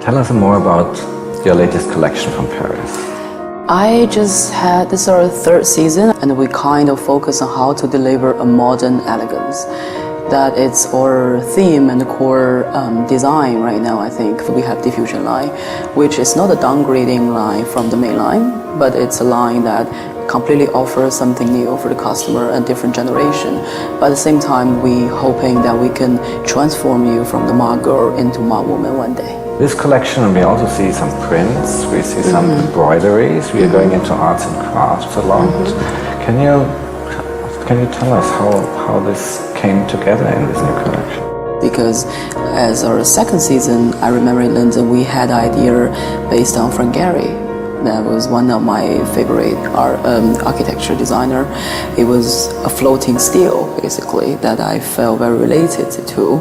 Tell us more about your latest collection from Paris. I just had, this is our third season, and we kind of focus on how to deliver a modern elegance. That it's our theme and the core design right now. I think we have diffusion line, which is not a downgrading line from the main line, but it's a line that completely offers something new for the customer and different generation. But at the same time, we hoping that we can transform you from the Ma girl into Ma woman one day. This collection, we also see some prints, we see some embroideries, we are going into arts and crafts a lot. Can you tell us how this came together in this new collection? Because as our second season, I remember in London, we had an idea based on Frank Gehry. That was one of my favorite architecture designer. It was a floating steel, basically, that I felt very related to,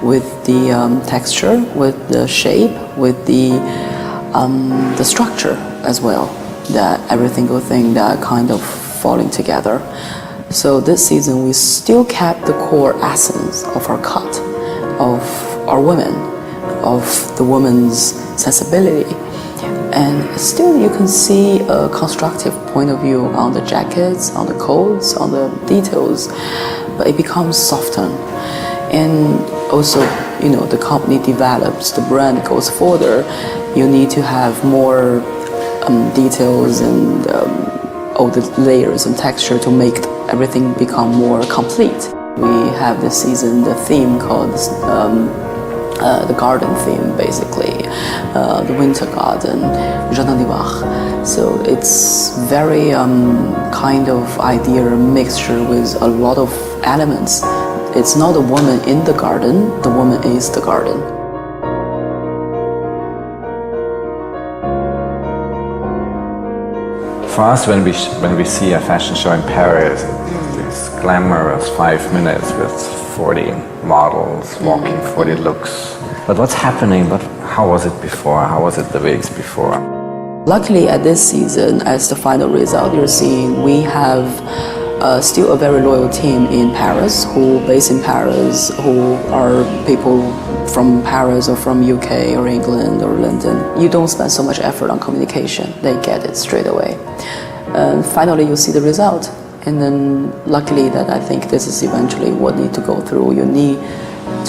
with the texture, with the shape, with the structure as well. That every single thing that kind of falling together. So this season, we still kept the core essence of our cut, of our women, of the woman's sensibility. And still you can see a constructive point of view on the jackets, on the coats, on the details, but it becomes softened. And also, you know, the company develops, the brand goes further, you need to have more details and all the layers and texture to make everything become more complete. We have this season the theme called the garden theme, basically, the winter garden, Jardin d'Hiver. So it's very kind of idea mixture with a lot of elements. It's not a woman in the garden, the woman is the garden. For us, when we see a fashion show in Paris, it's glamorous 5 minutes with 40 models walking, 40 looks. But what's happening? But how was it before? How was it the weeks before? Luckily, at this season, as the final result you're seeing, we have still a very loyal team in Paris, based in Paris, who are people from Paris or from UK or England or London. You don't spend so much effort on communication. They get it straight away. And finally, you see the result. And then luckily that I think this is eventually what need to go through. You need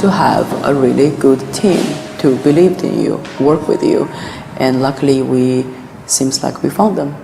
to have a really good team to believe in you, work with you. And luckily seems like we found them.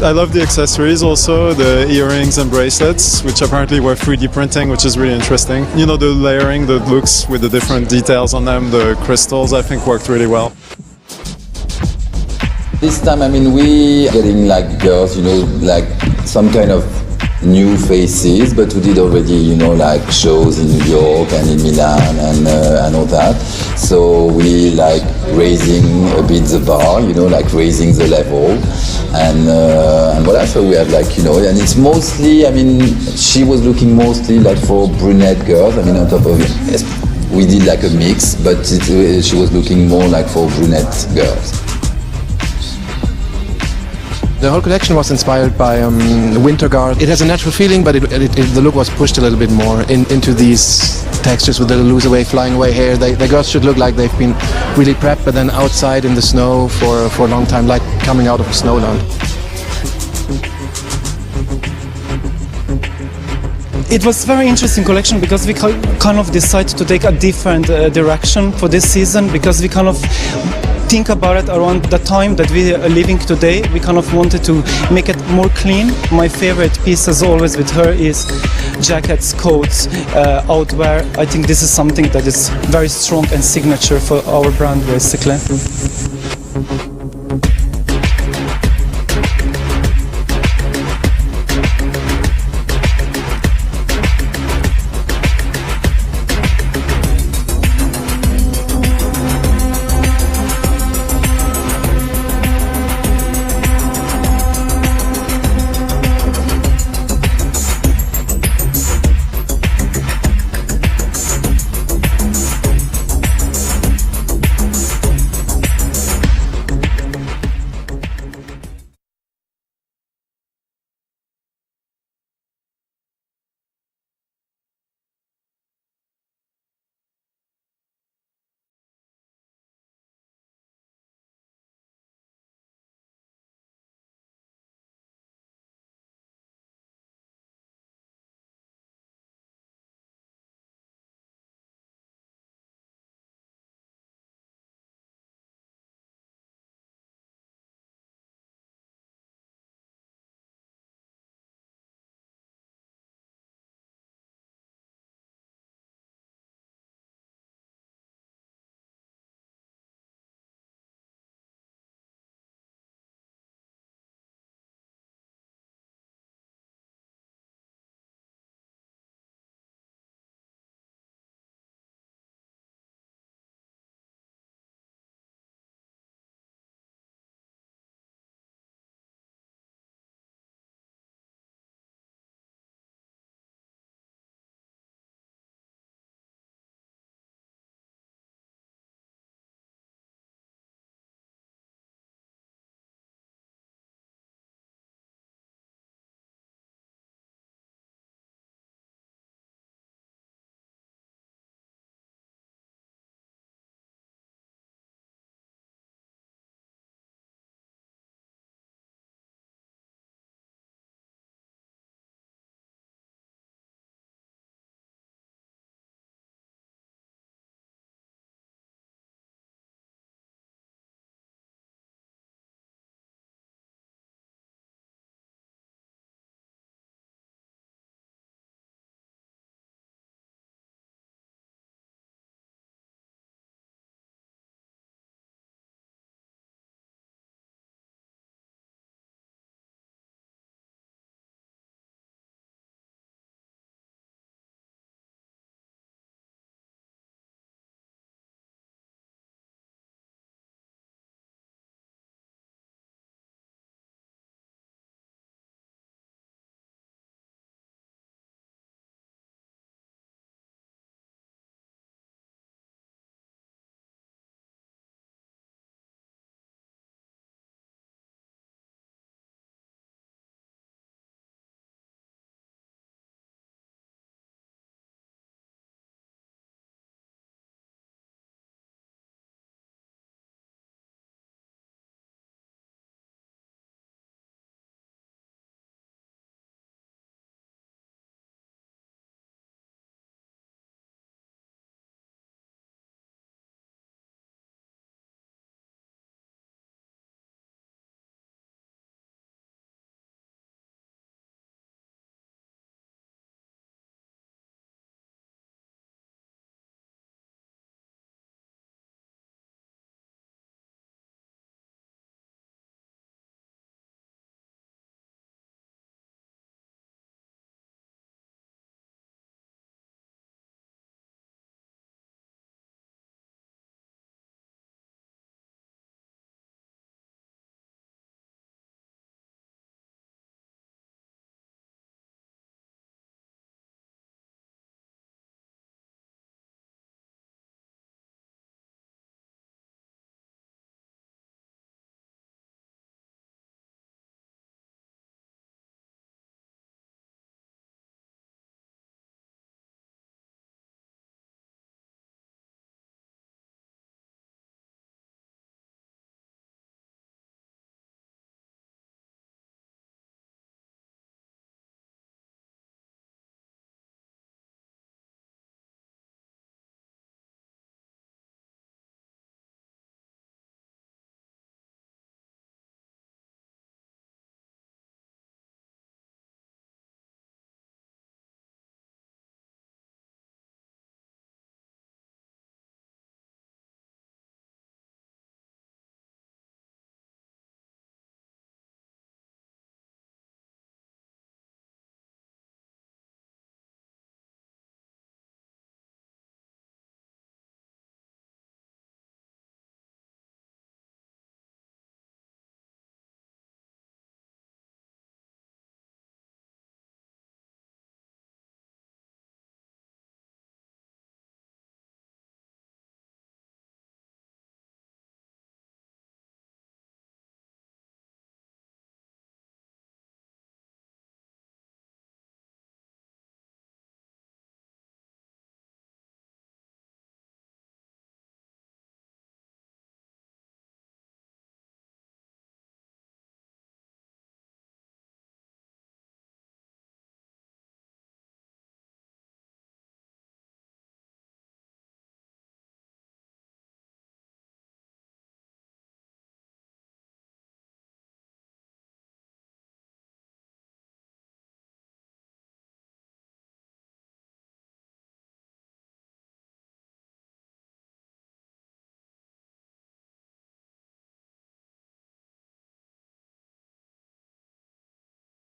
I love the accessories also, the earrings and bracelets, which apparently were 3D printing, which is really interesting. You know, the layering, the looks with the different details on them, the crystals, I think worked really well. This time, I mean, we getting like girls, you know, like some kind of new faces, but we did already, you know, like shows in New York and in Milan and all that. So we like raising a bit the bar, you know, like raising the level, and voilà. So we have like, you know, and it's mostly, I mean, she was looking mostly like for brunette girls. I mean, on top of it, we did like a mix, but she was looking more like for brunette girls. The whole collection was inspired by Winter Guard. It has a natural feeling, but the look was pushed a little bit more into these textures with the loose away, flying away hair. The girls should look like they've been really prepped, but then outside in the snow for a long time, like coming out of a snowland. It was a very interesting collection because we kind of decided to take a different direction for this season, because we kind of think about it around the time that we are living today. We kind of wanted to make it more clean. My favorite piece as always with her is jackets, coats, outwear. I think this is something that is very strong and signature for our brand basically.